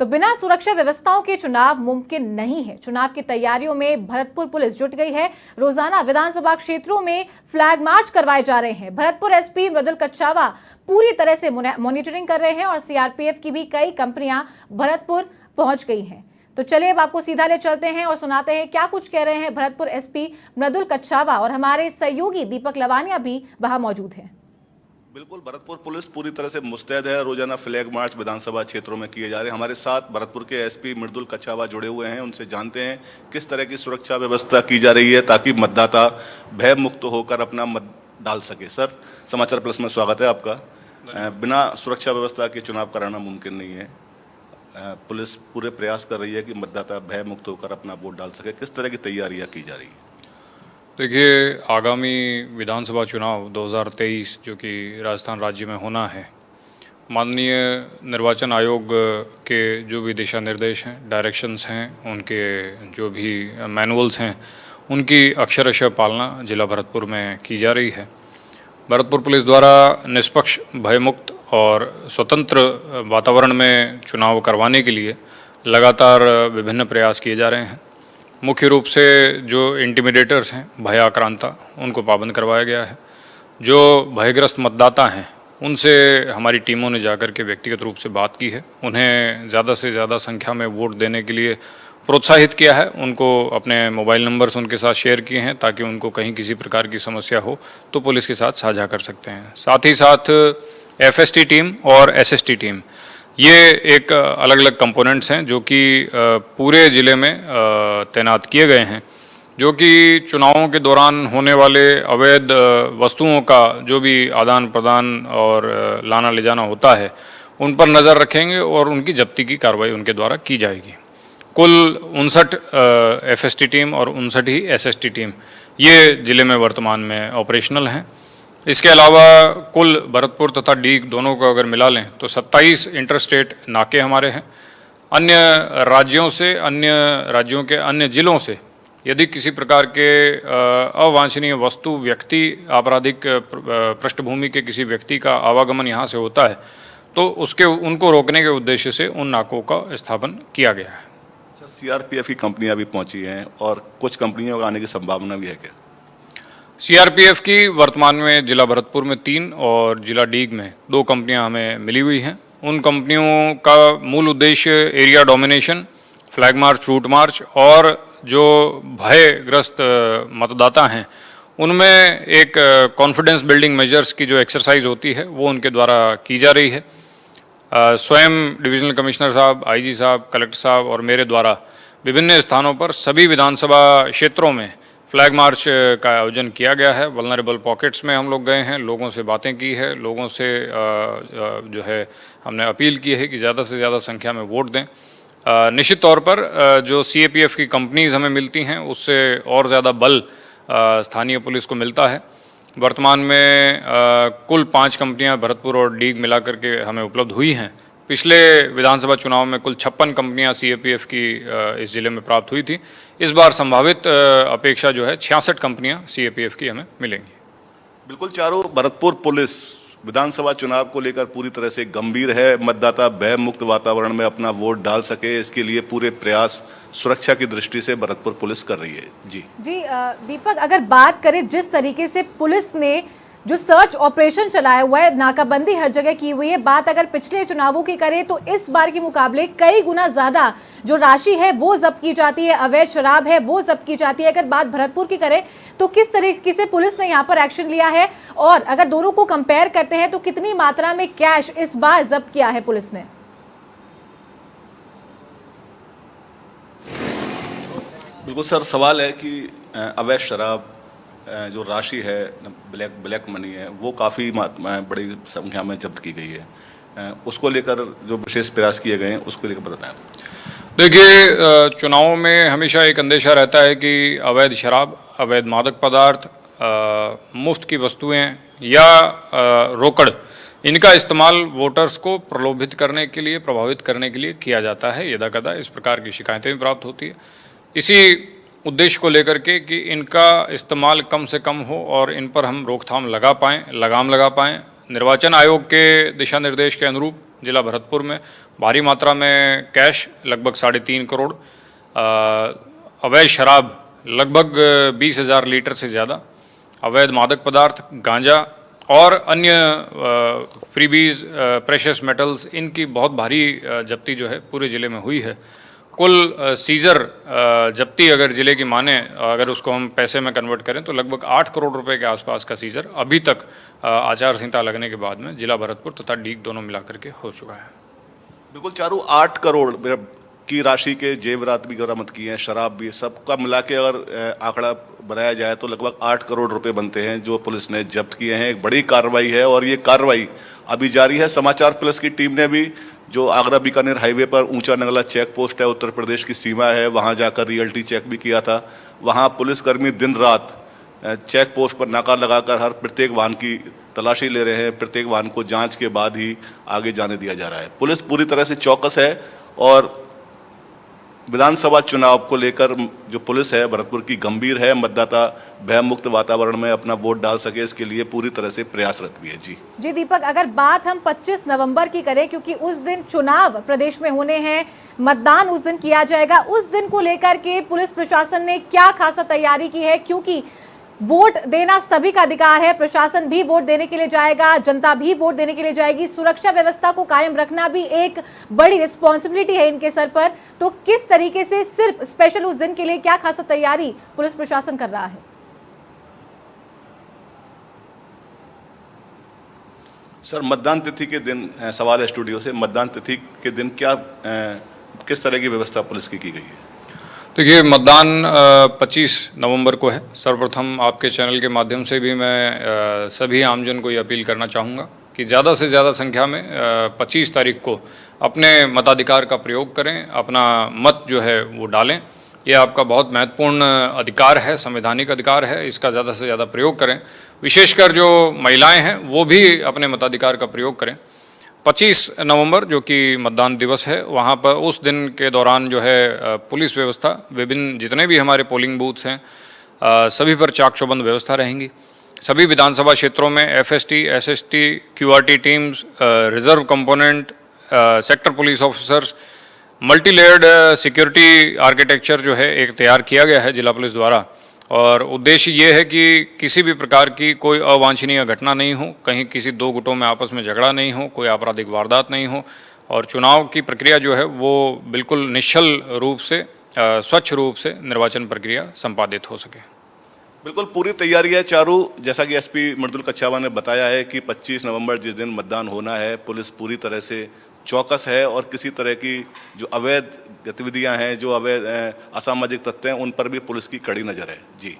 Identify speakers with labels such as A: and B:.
A: तो बिना सुरक्षा व्यवस्थाओं के चुनाव मुमकिन नहीं है। चुनाव की तैयारियों में भरतपुर पुलिस जुट गई है। रोजाना विधानसभा क्षेत्रों में फ्लैग मार्च करवाए जा रहे हैं। भरतपुर एसपी मृदुल कच्छावा पूरी तरह से मॉनिटरिंग कर रहे हैं और सीआरपीएफ की भी कई कंपनियां भरतपुर पहुंच गई हैं। तो चलिए अब आपको सीधा ले चलते हैं और सुनाते हैं क्या कुछ कह रहे हैं भरतपुर एसपी मृदुल कच्छावा, और हमारे सहयोगी दीपक लवानिया भी वहां मौजूद हैं।
B: बिल्कुल, भरतपुर पुलिस पूरी तरह से मुस्तैद है। रोजाना फ्लैग मार्च विधानसभा क्षेत्रों में किए जा रहे हैं। हमारे साथ भरतपुर के एसपी मृदुल कच्छावा जुड़े हुए हैं। उनसे जानते हैं किस तरह की सुरक्षा व्यवस्था की जा रही है ताकि मतदाता भय मुक्त होकर अपना मत डाल सके। सर, समाचार प्लस में स्वागत है आपका। बिना सुरक्षा व्यवस्था के चुनाव कराना मुमकिन नहीं है। पुलिस पूरे प्रयास कर रही है कि मतदाता भय मुक्त होकर अपना वोट डाल सके। किस तरह की तैयारियां की जा रही है?
C: देखिए, आगामी विधानसभा चुनाव 2023 जो कि राजस्थान राज्य में होना है, माननीय निर्वाचन आयोग के जो भी दिशा निर्देश हैं, डायरेक्शंस हैं, उनके जो भी मैनुअल्स हैं, उनकी अक्षरशः पालना जिला भरतपुर में की जा रही है। भरतपुर पुलिस द्वारा निष्पक्ष, भयमुक्त और स्वतंत्र वातावरण में चुनाव करवाने के लिए लगातार विभिन्न प्रयास किए जा रहे हैं। मुख्य रूप से जो इंटिमिडेटर्स हैं, भयाक्रांता, उनको पाबंद करवाया गया है। जो भयग्रस्त मतदाता हैं, उनसे हमारी टीमों ने जाकर के व्यक्तिगत रूप से बात की है। उन्हें ज़्यादा से ज़्यादा संख्या में वोट देने के लिए प्रोत्साहित किया है। उनको अपने मोबाइल नंबर्स उनके साथ शेयर किए हैं ताकि उनको कहीं किसी प्रकार की समस्या हो तो पुलिस के साथ साझा कर सकते हैं। साथ ही साथ एफएसटी टीम और एसएसटी टीम, ये एक अलग अलग कंपोनेंट्स हैं जो कि पूरे ज़िले में तैनात किए गए हैं, जो कि चुनावों के दौरान होने वाले अवैध वस्तुओं का जो भी आदान प्रदान और लाना ले जाना होता है, उन पर नज़र रखेंगे और उनकी जब्ती की कार्रवाई उनके द्वारा की जाएगी। कुल 59 एफएसटी टीम और 59 ही एसएसटी टीम ये ज़िले में वर्तमान में ऑपरेशनल हैं। इसके अलावा कुल भरतपुर तथा डीग दोनों को अगर मिला लें तो 27 इंटरस्टेट नाके हमारे हैं। अन्य राज्यों से, अन्य राज्यों के अन्य ज़िलों से यदि किसी प्रकार के अवांछनीय वस्तु, व्यक्ति, आपराधिक पृष्ठभूमि के किसी व्यक्ति का आवागमन यहाँ से होता है तो उनको रोकने के उद्देश्य से उन नाकों का स्थापन किया गया है।
B: सीआरपीएफ की कंपनियां भी पहुंची हैं और कुछ कंपनियों का आने की संभावना भी है क्या?
C: सीआरपीएफ की वर्तमान में जिला भरतपुर में 3 और जिला डीग में 2 कंपनियां हमें मिली हुई हैं। उन कंपनियों का मूल उद्देश्य area domination, flag march, route march और जो भयग्रस्त मतदाता हैं उनमें एक कॉन्फिडेंस बिल्डिंग मेजर्स की जो एक्सरसाइज होती है वो उनके द्वारा की जा रही है। स्वयं डिविजनल कमिश्नर साहब, आईजी साहब, कलेक्टर साहब और मेरे द्वारा विभिन्न स्थानों पर सभी विधानसभा क्षेत्रों में फ्लैग मार्च का आयोजन किया गया है। वल्नरेबल पॉकेट्स में हम लोग गए हैं, लोगों से बातें की है, लोगों से जो है हमने अपील की है कि ज़्यादा से ज़्यादा संख्या में वोट दें। निश्चित तौर पर जो सीएपीएफ की कंपनीज़ हमें मिलती हैं उससे और ज़्यादा बल स्थानीय पुलिस को मिलता है। वर्तमान में कुल 5 कंपनियां भरतपुर और डीग मिलाकर के हमें उपलब्ध हुई हैं। पिछले विधानसभा चुनाव में कुल 56 कंपनियां सीएपीएफ की इस ज़िले में प्राप्त हुई थी। इस बार संभावित अपेक्षा जो है 66 कंपनियां सीएपीएफ की हमें मिलेंगी।
B: बिल्कुल, चारों भरतपुर पुलिस विधानसभा चुनाव को लेकर पूरी तरह से गंभीर है। मतदाता भय मुक्त वातावरण में अपना वोट डाल सके, इसके लिए पूरे प्रयास सुरक्षा की दृष्टि से भरतपुर पुलिस कर रही है। जी
A: दीपक, अगर बात करें जिस तरीके से पुलिस ने जो सर्च ऑपरेशन चलाया हुआ है, नाकाबंदी हर जगह की हुई है, बात अगर पिछले चुनावों की करें तो इस बार के मुकाबले कई गुना ज्यादा जो राशि है वो जब्त की जाती है, अवैध शराब है वो जब्त की जाती है। अगर बात भरतपुर की करें तो किस तरीके से पुलिस ने यहाँ पर एक्शन लिया है, और अगर दोनों को कंपेयर करते हैं तो कितनी मात्रा में कैश इस बार जब्त किया है पुलिस ने?
B: बिल्कुल सर, सवाल है कि अवैध शराब जो राशि है, ब्लैक मनी है, वो काफ़ी बड़ी संख्या में जब्त की गई है। उसको लेकर जो विशेष प्रयास किए गए हैं उसको लेकर बताएं।
C: देखिए, चुनावों में हमेशा एक अंदेशा रहता है कि अवैध शराब, अवैध मादक पदार्थ, मुफ्त की वस्तुएं या रोकड़, इनका इस्तेमाल वोटर्स को प्रलोभित करने के लिए, प्रभावित करने के लिए किया जाता है। यदाकदा इस प्रकार की शिकायतें भी प्राप्त होती है। इसी उद्देश्य को लेकर के कि इनका इस्तेमाल कम से कम हो और इन पर हम रोकथाम लगा पाएँ, लगाम लगा पाएँ, निर्वाचन आयोग के दिशा निर्देश के अनुरूप जिला भरतपुर में भारी मात्रा में कैश लगभग 3.5 करोड़, अवैध शराब लगभग 20,000 लीटर से ज़्यादा, अवैध मादक पदार्थ, गांजा और अन्य फ्रीबीज, प्रेशियस मेटल्स, इनकी बहुत भारी जब्ती जो है पूरे ज़िले में हुई है। कुल सीज़र जब्ती अगर ज़िले की माने, अगर उसको हम पैसे में कन्वर्ट करें तो लगभग 8 करोड़ रुपए के आसपास का सीज़र अभी तक आचार संहिता लगने के बाद में जिला भरतपुर तथा डीग दोनों मिलाकर के हो चुका है।
B: बिल्कुल चारू, 8 करोड़ की राशि के जेवरात भी बरामद किए हैं, शराब भी, सबका मिला के अगर आंकड़ा बनाया जाए तो लगभग 8 करोड़ रुपए बनते हैं जो पुलिस ने जब्त किए हैं। एक बड़ी कार्रवाई है और ये कार्रवाई अभी जारी है। समाचार प्लस की टीम ने भी जो आगरा बीकानेर हाईवे पर ऊंचा नंगला चेक पोस्ट है, उत्तर प्रदेश की सीमा है, वहां जाकर रियल्टी चेक भी किया था। वहां पुलिसकर्मी दिन रात चेक पोस्ट पर नाका लगाकर हर प्रत्येक वाहन की तलाशी ले रहे हैं। प्रत्येक वाहन को जांच के बाद ही आगे जाने दिया जा रहा है। पुलिस पूरी तरह से चौकस है और विधानसभा चुनाव को लेकर जो पुलिस है भरतपुर की गंभीर है। मतदाता भयमुक्त वातावरण में अपना वोट डाल सके, इसके लिए पूरी तरह से प्रयासरत भी है। जी
A: दीपक, अगर बात हम 25 नवंबर की करें, क्योंकि उस दिन चुनाव प्रदेश में होने हैं, मतदान उस दिन किया जाएगा, उस दिन को लेकर के पुलिस प्रशासन ने क्या खासा तैयारी की है? क्योंकि वोट देना सभी का अधिकार है, प्रशासन भी वोट देने के लिए जाएगा, जनता भी वोट देने के लिए जाएगी, सुरक्षा व्यवस्था को कायम रखना भी एक बड़ी रिस्पॉन्सिबिलिटी है इनके सर पर। तो किस तरीके से सिर्फ स्पेशल उस दिन के लिए क्या खासा तैयारी पुलिस प्रशासन कर रहा है?
B: सर, मतदान तिथि के दिन सवाल है स्टूडियो से, मतदान तिथि के दिन क्या किस तरह की व्यवस्था पुलिस की गई है?
C: देखिए, मतदान 25 नवंबर को है। सर्वप्रथम आपके चैनल के माध्यम से भी मैं सभी आमजन को ये अपील करना चाहूँगा कि ज़्यादा से ज़्यादा संख्या में 25 तारीख को अपने मताधिकार का प्रयोग करें, अपना मत जो है वो डालें। ये आपका बहुत महत्वपूर्ण अधिकार है, संवैधानिक अधिकार है, इसका ज़्यादा से ज़्यादा प्रयोग करें। विशेषकर जो महिलाएँ हैं वो भी अपने मताधिकार का प्रयोग करें। 25 नवंबर जो कि मतदान दिवस है, वहाँ पर उस दिन के दौरान जो है पुलिस व्यवस्था, विभिन्न जितने भी हमारे पोलिंग बूथ्स हैं सभी पर चाक चौबंद व्यवस्था रहेंगी। सभी विधानसभा क्षेत्रों में FST, SST, QRT teams, reserve component, sector police officers, multi layered security architecture जो है एक तैयार किया गया है जिला पुलिस द्वारा। और उद्देश्य ये है कि किसी भी प्रकार की कोई अवांछनीय घटना नहीं हो, कहीं किसी दो गुटों में आपस में झगड़ा नहीं हो, कोई आपराधिक वारदात नहीं हो और चुनाव की प्रक्रिया जो है वो बिल्कुल निश्चल रूप से, स्वच्छ रूप से निर्वाचन प्रक्रिया संपादित हो सके।
B: बिल्कुल पूरी तैयारी है चारू। जैसा कि एसपी मृदुल कच्छावा ने बताया है कि 25 नवंबर जिस दिन मतदान होना है, पुलिस पूरी तरह से चौकस है और किसी तरह की जो अवैध गतिविधियां हैं, जो अवैध असामाजिक तत्व हैं, उन पर भी पुलिस की कड़ी नज़र है। जी।